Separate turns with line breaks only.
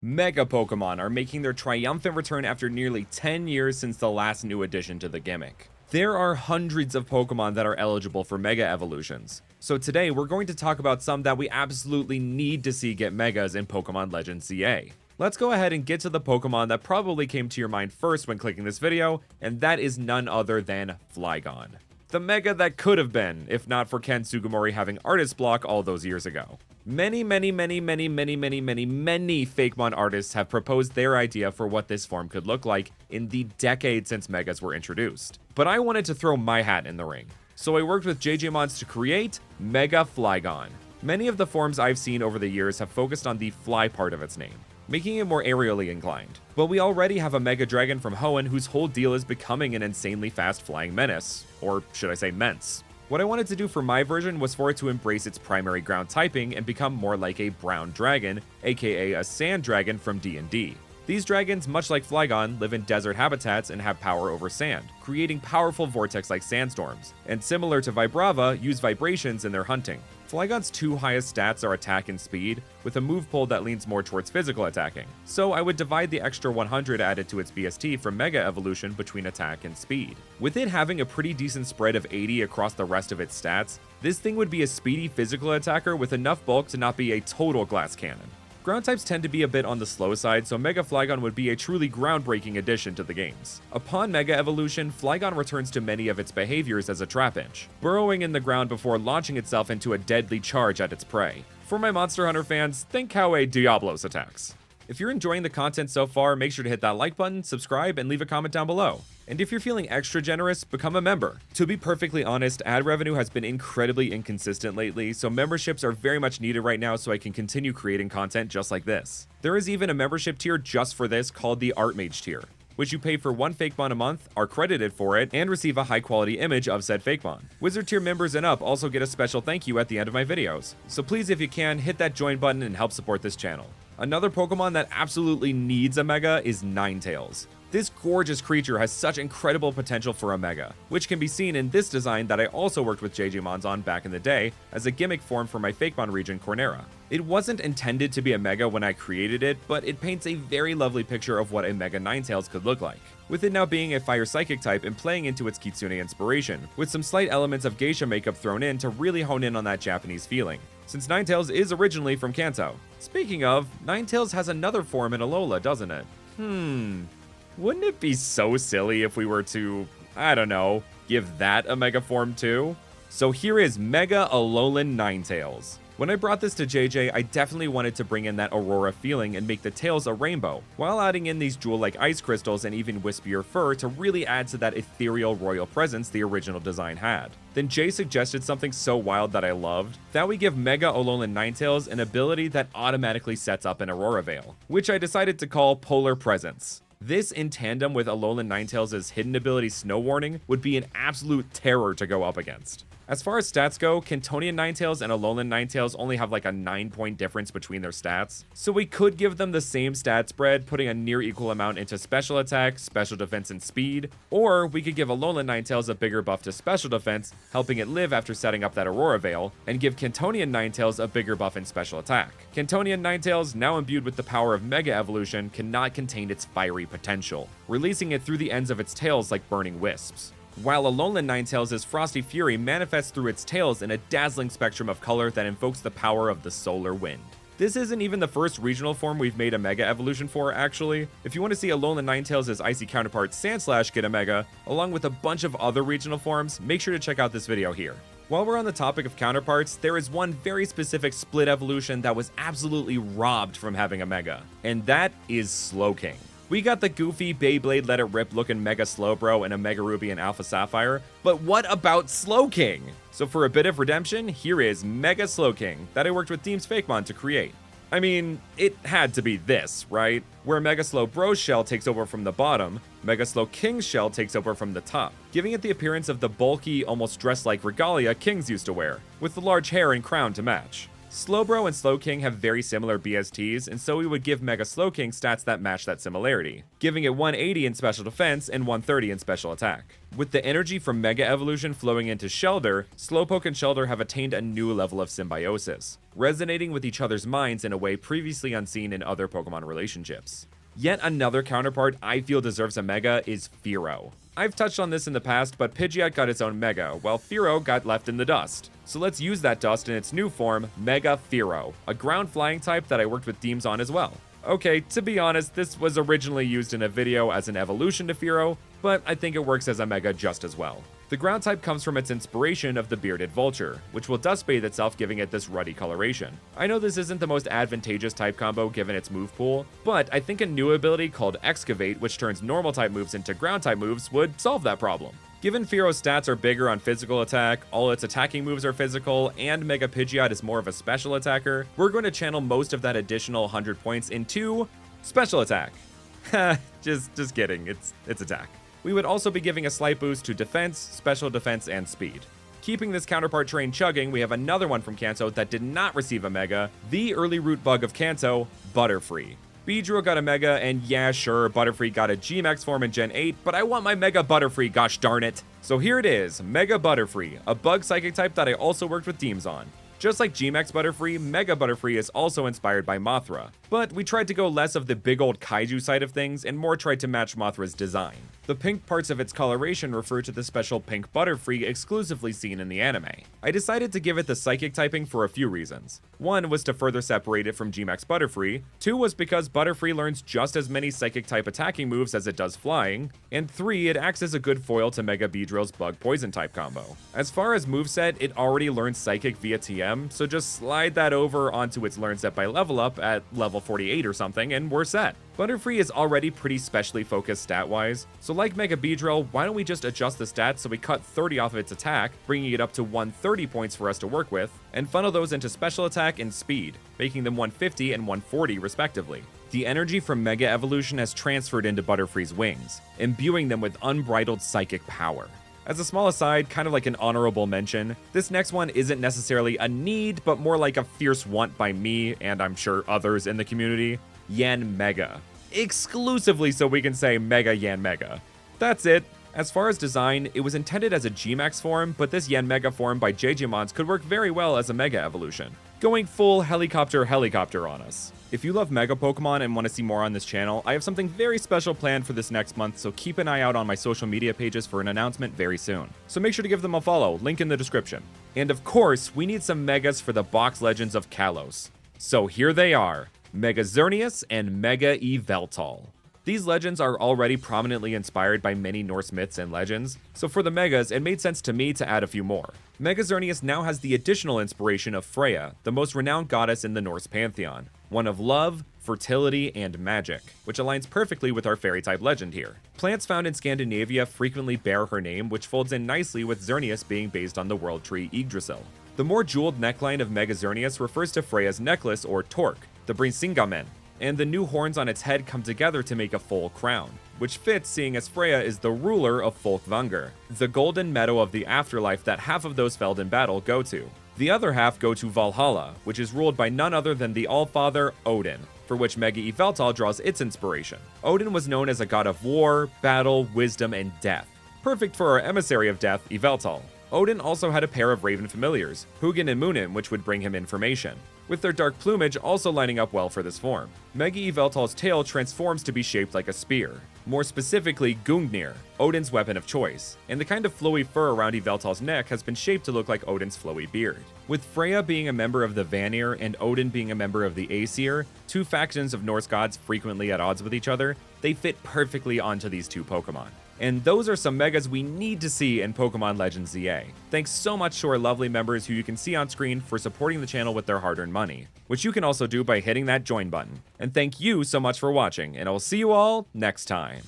Mega Pokemon are making their triumphant return after nearly 10 years since the last new addition to the gimmick. There are hundreds of Pokemon that are eligible for Mega Evolutions, so today we're going to talk about some that we absolutely need to see get Megas in Pokemon Legends CA. Let's go ahead and get to the Pokemon that probably came to your mind first when clicking this video, and that is none other than Flygon. The Mega that could have been, if not for Ken Sugimori having artist block all those years ago. Many Fakemon artists have proposed their idea for what this form could look like in the decade since Megas were introduced. But I wanted to throw my hat in the ring, so I worked with JJ Mods to create Mega Flygon. Many of the forms I've seen over the years have focused on the fly part of its name, making it more aerially inclined. But we already have a Mega Dragon from Hoenn whose whole deal is becoming an insanely fast flying menace, or should I say Mence. What I wanted to do for my version was for it to embrace its primary ground typing and become more like a brown dragon, aka a sand dragon from D&D. These dragons, much like Flygon, live in desert habitats and have power over sand, creating powerful vortex-like sandstorms, and similar to Vibrava, use vibrations in their hunting. Flygon's two highest stats are attack and speed, with a move pool that leans more towards physical attacking, so I would divide the extra 100 added to its BST from Mega Evolution between attack and speed. With it having a pretty decent spread of 80 across the rest of its stats, this thing would be a speedy physical attacker with enough bulk to not be a total glass cannon. Ground types tend to be a bit on the slow side, so Mega Flygon would be a truly groundbreaking addition to the games. Upon Mega Evolution, Flygon returns to many of its behaviors as a Trapinch, burrowing in the ground before launching itself into a deadly charge at its prey. For my Monster Hunter fans, think how a Diablos attacks. If you're enjoying the content so far, make sure to hit that like button, subscribe, and leave a comment down below. And if you're feeling extra generous, become a member. To be perfectly honest, ad revenue has been incredibly inconsistent lately, so memberships are very much needed right now so I can continue creating content just like this. There is even a membership tier just for this called the Art Mage tier, which you pay for one Fakemon a month, are credited for it, and receive a high quality image of said Fakemon. Wizard tier members and up also get a special thank you at the end of my videos. So please, if you can, hit that join button and help support this channel. Another Pokemon that absolutely needs a Mega is Ninetales. This gorgeous creature has such incredible potential for a Mega, which can be seen in this design that I also worked with JJ Mods on back in the day as a gimmick form for my Fakemon region, Cornera. It wasn't intended to be a Mega when I created it, but it paints a very lovely picture of what a Mega Ninetales could look like, with it now being a Fire Psychic type and playing into its Kitsune inspiration, with some slight elements of geisha makeup thrown in to really hone in on that Japanese feeling, since Ninetales is originally from Kanto. Speaking of, Ninetales has another form in Alola, doesn't it? Wouldn't it be so silly if we were to, I don't know, give that a Mega form too? So here is Mega Alolan Ninetales. When I brought this to JJ, I definitely wanted to bring in that Aurora feeling and make the tails a rainbow, while adding in these jewel-like ice crystals and even wispier fur to really add to that ethereal royal presence the original design had. Then Jay suggested something so wild that I loved, that we give Mega Alolan Ninetales an ability that automatically sets up an Aurora Veil, which I decided to call Polar Presence. This, in tandem with Alolan Ninetales' hidden ability Snow Warning, would be an absolute terror to go up against. As far as stats go, Kantonian Ninetales and Alolan Ninetales only have like a 9-point difference between their stats, so we could give them the same stat spread, putting a near equal amount into special attack, special defense, and speed, or we could give Alolan Ninetales a bigger buff to special defense, helping it live after setting up that Aurora Veil, and give Kantonian Ninetales a bigger buff in special attack. Kantonian Ninetales, now imbued with the power of Mega Evolution, cannot contain its fiery potential, releasing it through the ends of its tails like burning wisps, while Alolan Ninetales' Frosty Fury manifests through its tails in a dazzling spectrum of color that invokes the power of the solar wind. This isn't even the first regional form we've made a Mega Evolution for, actually. If you want to see Alolan Ninetales' icy counterpart Sandslash get a Mega, along with a bunch of other regional forms, make sure to check out this video here. While we're on the topic of counterparts, there is one very specific split evolution that was absolutely robbed from having a Mega, and that is Slowking. We got the goofy Beyblade Let It Rip looking Mega Slowbro and a Mega Ruby and Alpha Sapphire, but what about Slowking? So for a bit of redemption, here is Mega Slowking that I worked with Teams Fakemon to create. I mean, it had to be this, right? Where Mega Slowbro's shell takes over from the bottom, Mega Slowking's shell takes over from the top, giving it the appearance of the bulky, almost dress-like regalia kings used to wear, with the large hair and crown to match. Slowbro and Slowking have very similar BSTs, and so we would give Mega Slowking stats that match that similarity, giving it 180 in special defense and 130 in special attack. With the energy from Mega Evolution flowing into Shellder, Slowpoke and Shellder have attained a new level of symbiosis, resonating with each other's minds in a way previously unseen in other Pokemon relationships. Yet another counterpart I feel deserves a Mega is Fearow. I've touched on this in the past, but Pidgeot got its own Mega, while Fearow got left in the dust. So let's use that dust in its new form, Mega Fearow, a ground flying type that I worked with Deems on as well. Okay, to be honest, this was originally used in a video as an evolution to Fearow, but I think it works as a Mega just as well. The ground type comes from its inspiration of the bearded vulture, which will dust bathe itself, giving it this ruddy coloration. I know this isn't the most advantageous type combo given its move pool, but I think a new ability called Excavate, which turns normal type moves into ground type moves, would solve that problem. Given Fearow's stats are bigger on physical attack, all its attacking moves are physical, and Mega Pidgeot is more of a special attacker, we're going to channel most of that additional 100 points into special attack. just kidding, it's attack. We would also be giving a slight boost to defense, special defense, and speed. Keeping this counterpart train chugging, we have another one from Kanto that did not receive a Mega, the early root bug of Kanto, Butterfree. Beedrill got a Mega, and yeah, sure, Butterfree got a G-Max form in Gen 8, but I want my Mega Butterfree, gosh darn it. So here it is, Mega Butterfree, a bug psychic type that I also worked with Deems on. Just like G-Max Butterfree, Mega Butterfree is also inspired by Mothra, but we tried to go less of the big old kaiju side of things and more tried to match Mothra's design. The pink parts of its coloration refer to the special pink Butterfree exclusively seen in the anime. I decided to give it the psychic typing for a few reasons. One was to further separate it from G-Max Butterfree, two was because Butterfree learns just as many psychic type attacking moves as it does flying, and three, it acts as a good foil to Mega Beedrill's bug poison type combo. As far as moveset, it already learns psychic via TM, so just slide that over onto its learn set by level up at level 48 or something, and we're set. Butterfree is already pretty specially focused stat-wise, so like Mega Beedrill, why don't we just adjust the stats so we cut 30 off of its attack, bringing it up to 130 points for us to work with, and funnel those into special attack and speed, making them 150 and 140 respectively. The energy from Mega Evolution has transferred into Butterfree's wings, imbuing them with unbridled psychic power. As a small aside, kind of like an honorable mention, this next one isn't necessarily a need, but more like a fierce want by me, and I'm sure others in the community, Yanmega. Exclusively so we can say Mega Yanmega. That's it. As far as design, it was intended as a G-Max form, but this Yanmega form by JJMons could work very well as a Mega Evolution, going full helicopter on us. If you love Mega Pokemon and want to see more on this channel, I have something very special planned for this next month, so keep an eye out on my social media pages for an announcement very soon. So make sure to give them a follow, link in the description. And of course, we need some Megas for the box legends of Kalos. So here they are, Mega Xerneas and Mega Yveltal. These legends are already prominently inspired by many Norse myths and legends, so for the Megas, it made sense to me to add a few more. Mega Xerneas now has the additional inspiration of Freya, the most renowned goddess in the Norse pantheon, one of love, fertility, and magic, which aligns perfectly with our fairy-type legend here. Plants found in Scandinavia frequently bear her name, which folds in nicely with Xerneas being based on the world tree Yggdrasil. The more jeweled neckline of Mega Xerneas refers to Freya's necklace or torque, the Brinsingamen, and the new horns on its head come together to make a full crown, which fits seeing as Freya is the ruler of Folkvanger, the golden meadow of the afterlife that half of those felled in battle go to. The other half go to Valhalla, which is ruled by none other than the Allfather Odin, for which Mega Yveltal draws its inspiration. Odin was known as a god of war, battle, wisdom, and death. Perfect for our emissary of death, Yveltal. Odin also had a pair of raven familiars, Hugin and Munin, which would bring him information, with their dark plumage also lining up well for this form. Mega Yveltal's tail transforms to be shaped like a spear, more specifically Gungnir, Odin's weapon of choice, and the kind of flowy fur around Yveltal's neck has been shaped to look like Odin's flowy beard. With Freya being a member of the Vanir and Odin being a member of the Aesir, two factions of Norse gods frequently at odds with each other, they fit perfectly onto these two Pokemon. And those are some Megas we need to see in Pokemon Legends ZA. Thanks so much to our lovely members who you can see on screen for supporting the channel with their hard-earned money, which you can also do by hitting that join button. And thank you so much for watching, and I'll see you all next time.